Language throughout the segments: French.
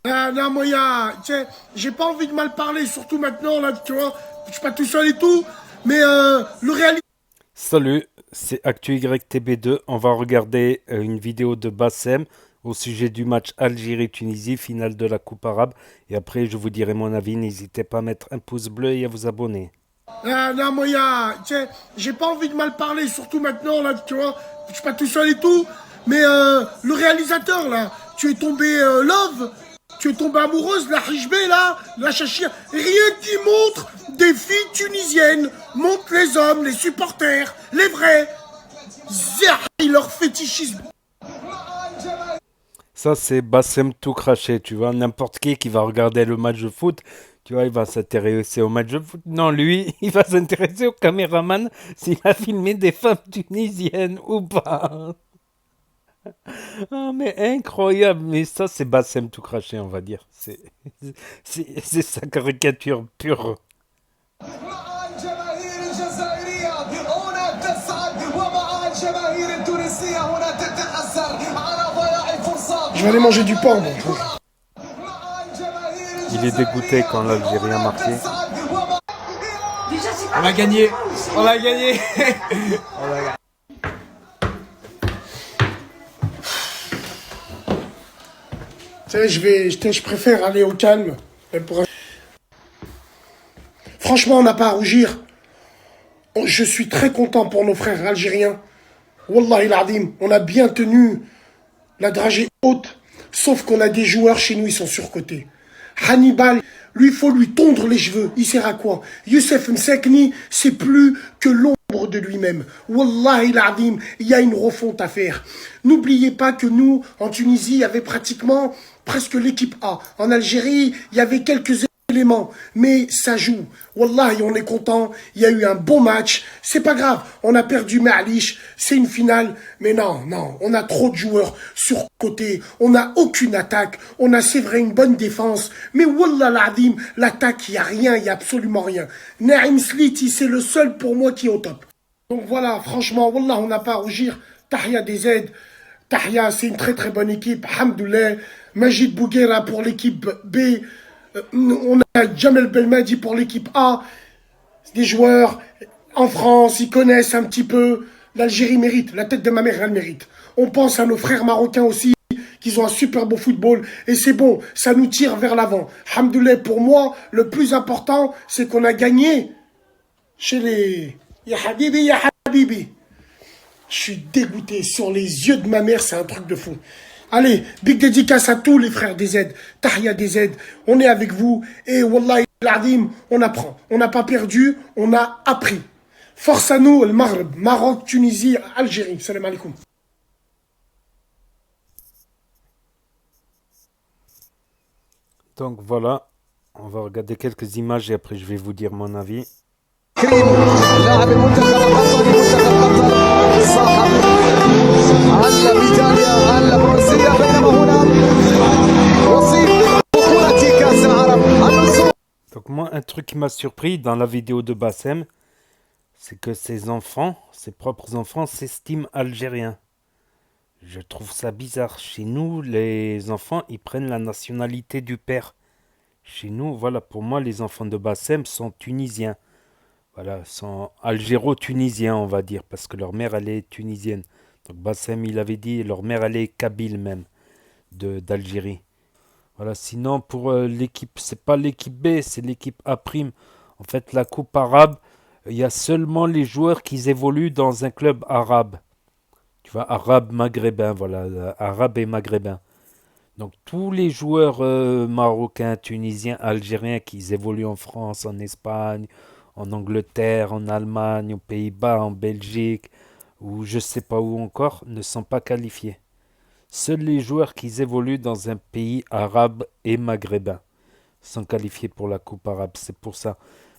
Non, moi, tu sais, j'ai pas envie de mal parler, surtout maintenant, là, tu vois. Je suis pas tout seul et tout, mais le réalisateur. Salut, c'est ActuYTB2. On va regarder une vidéo de Bassem au sujet du match Algérie-Tunisie, finale de la Coupe arabe. Et après, je vous dirai mon avis. N'hésitez pas à mettre un pouce bleu et à vous abonner. Non, moi, tu sais, j'ai pas envie de mal parler, surtout maintenant, là, tu vois. Je suis pas tout seul et tout, mais le réalisateur, là, tu es tombé love, tu es tombé amoureuse de la Hijbé, là, de la Chachia. Rien qui montre des filles tunisiennes, montre les hommes, les supporters, les vrais. Zerri, leur fétichisme. Ça, c'est Bassem tout craché, tu vois. N'importe qui va regarder le match de foot, tu vois, il va s'intéresser au match de foot. Non, lui, il va s'intéresser au caméraman s'il a filmé des femmes tunisiennes ou pas. Ah, mais incroyable, mais ça c'est Bassem tout craché, on va dire. C'est sa caricature pure. Je vais aller manger du porc, moi. Il est dégoûté quand l'Algérie a marqué. On a gagné. On a gagné. On a gagné. Tu sais, je préfère aller au calme. Franchement, on n'a pas à rougir. Je suis très content pour nos frères algériens. Wallahi l'adim, on a bien tenu la dragée haute. Sauf qu'on a des joueurs chez nous, ils sont surcotés. Hannibal, lui, il faut lui tondre les cheveux. Il sert à quoi? Youssef Msekni, c'est plus que l'ombre de lui-même. Wallahi l'adim, il y a une refonte à faire. N'oubliez pas que nous, en Tunisie, il y avait pratiquement presque l'équipe A. En Algérie, il y avait quelques éléments, mais ça joue. Wallahi, on est content. Il y a eu un bon match. C'est pas grave. On a perdu Ma'alish. C'est une finale. Mais non, non. On a trop de joueurs sur côté. On n'a aucune attaque. On a, c'est vrai, une bonne défense. Mais Wallah l'Adim, l'attaque, il n'y a rien. Il n'y a absolument rien. Naïm Sliti, c'est le seul pour moi qui est au top. Donc voilà, franchement, Wallah, on n'a pas à rougir. Tahia DZ. Tahia, c'est une très très bonne équipe. Hamdoullah. Majid Bouguera pour l'équipe B. On a Jamel Belmadi pour l'équipe A. Des joueurs en France, ils connaissent un petit peu. L'Algérie mérite, la tête de ma mère, elle mérite. On pense à nos frères marocains aussi, qu'ils ont un super beau football. Et c'est bon, ça nous tire vers l'avant. Hamdoullah, pour moi, le plus important, c'est qu'on a gagné chez les... Ya Habibi, Ya Habibi. Je suis dégoûté. Sur les yeux de ma mère, c'est un truc de fou. Allez, big dédicace à tous les frères des Z, Tahia des Z, on est avec vous et Wallahi l'Adim, on apprend. On n'a pas perdu, on a appris. Force à nous, le Maghreb, Maroc, Tunisie, Algérie. Salam alaikum. Donc voilà, on va regarder quelques images et après je vais vous dire mon avis. كريم لاعب المنتخب القطري منتخب قطر صاحب الميدالية البرونزية بينما هنا وصيف بطولة كأس العالم النصوص. Donc moi, un truc qui m'a surpris dans la vidéo de Bassem, c'est que ses enfants, ses propres enfants, s'estiment algériens. Je trouve ça bizarre. Chez nous, les enfants, ils prennent la nationalité du père. Chez nous, voilà, pour moi, les enfants de Bassem sont tunisiens. Voilà, sont algéro-tunisiens, on va dire, parce que leur mère, elle est tunisienne. Donc Bassem, il avait dit, leur mère, elle est kabyle même, d'Algérie. Voilà, sinon, pour l'équipe, c'est pas l'équipe B, c'est l'équipe A'. En fait, la Coupe arabe, il y a seulement les joueurs qui évoluent dans un club arabe. Tu vois, arabe maghrébin, voilà, arabe et maghrébin. Donc tous les joueurs marocains, tunisiens, algériens qui évoluent en France, en Espagne, en Angleterre, en Allemagne, aux Pays-Bas, en Belgique, ou je sais pas où encore, ne sont pas qualifiés. Seuls les joueurs qui évoluent dans un pays arabe et maghrébin sont qualifiés pour la Coupe arabe, c'est pour ça.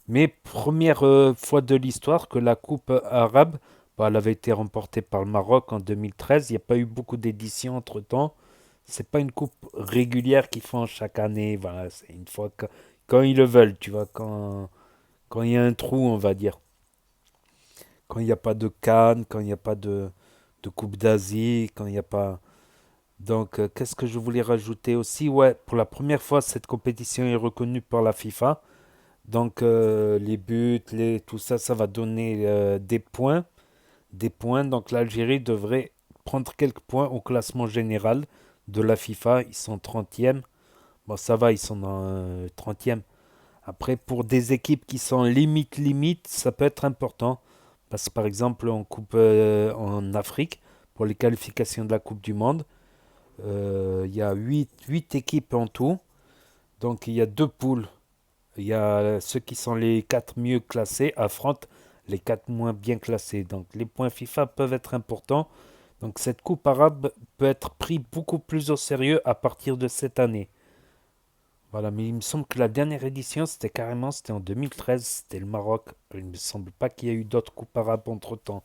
Mais première fois de l'histoire que la Coupe arabe, bah, elle avait été remportée par le Maroc en 2013. Il n'y a pas eu beaucoup d'éditions entre-temps. C'est pas une coupe régulière qu'ils font chaque année. Voilà, c'est une fois quand ils le veulent, tu vois, quand il y a un trou, on va dire. Quand il n'y a pas de Cannes, quand il n'y a pas de Coupe d'Asie, quand il n'y a pas Donc, qu'est-ce que je voulais rajouter aussi? Ouais, pour la première fois, cette compétition est reconnue par la FIFA. Donc, les buts, tout ça, ça va donner des points. Des points. Donc, l'Algérie devrait prendre quelques points au classement général de la FIFA. Ils sont 30e. Bon, ça va, ils sont dans 30e. Après, pour des équipes qui sont limite, ça peut être important. Parce que par exemple, en coupe en Afrique, pour les qualifications de la Coupe du Monde, il y a 8 équipes en tout. Donc il y a deux poules. Il y a ceux qui sont les 4 mieux classés affrontent les 4 moins bien classés. Donc les points FIFA peuvent être importants. Donc cette coupe arabe peut être prise beaucoup plus au sérieux à partir de cette année. Voilà, mais il me semble que la dernière édition, c'était en 2013, c'était le Maroc. Il ne me semble pas qu'il y a eu d'autres coupes arabes entre-temps.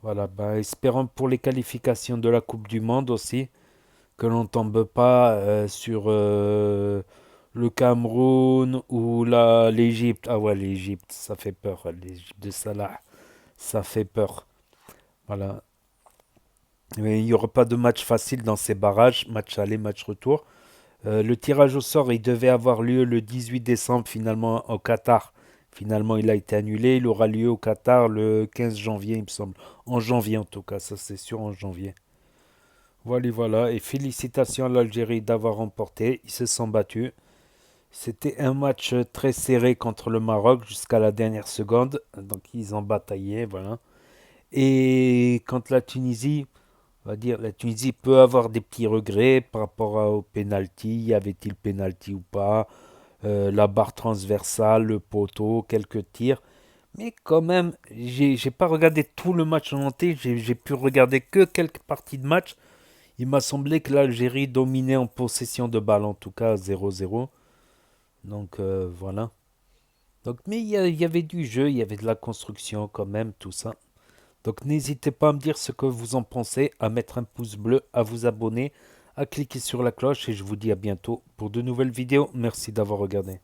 Voilà, bah, espérons pour les qualifications de la Coupe du Monde aussi, que l'on ne tombe pas sur le Cameroun ou l'Égypte. Ah ouais, l'Égypte, ça fait peur. L'Égypte de Salah, ça fait peur. Voilà. Mais il n'y aura pas de match facile dans ces barrages, match aller, match retour. Le tirage au sort, il devait avoir lieu le 18 décembre finalement au Qatar. Finalement, il a été annulé. Il aura lieu au Qatar le 15 janvier, il me semble. En janvier en tout cas, ça c'est sûr en janvier. Voilà, voilà. Et félicitations à l'Algérie d'avoir remporté. Ils se sont battus. C'était un match très serré contre le Maroc jusqu'à la dernière seconde. Donc ils ont bataillé, voilà. Et contre la Tunisie, on va dire, la Tunisie peut avoir des petits regrets par rapport au penalty. Y avait-il penalty ou pas? La barre transversale, le poteau, quelques tirs. Mais quand même, j'ai pas regardé tout le match en entier. J'ai pu regarder que quelques parties de match. Il m'a semblé que l'Algérie dominait en possession de balle, en tout cas 0-0. Donc voilà. Donc, mais il y avait du jeu, il y avait de la construction quand même, tout ça. Donc n'hésitez pas à me dire ce que vous en pensez, à mettre un pouce bleu, à vous abonner, à cliquer sur la cloche et je vous dis à bientôt pour de nouvelles vidéos. Merci d'avoir regardé.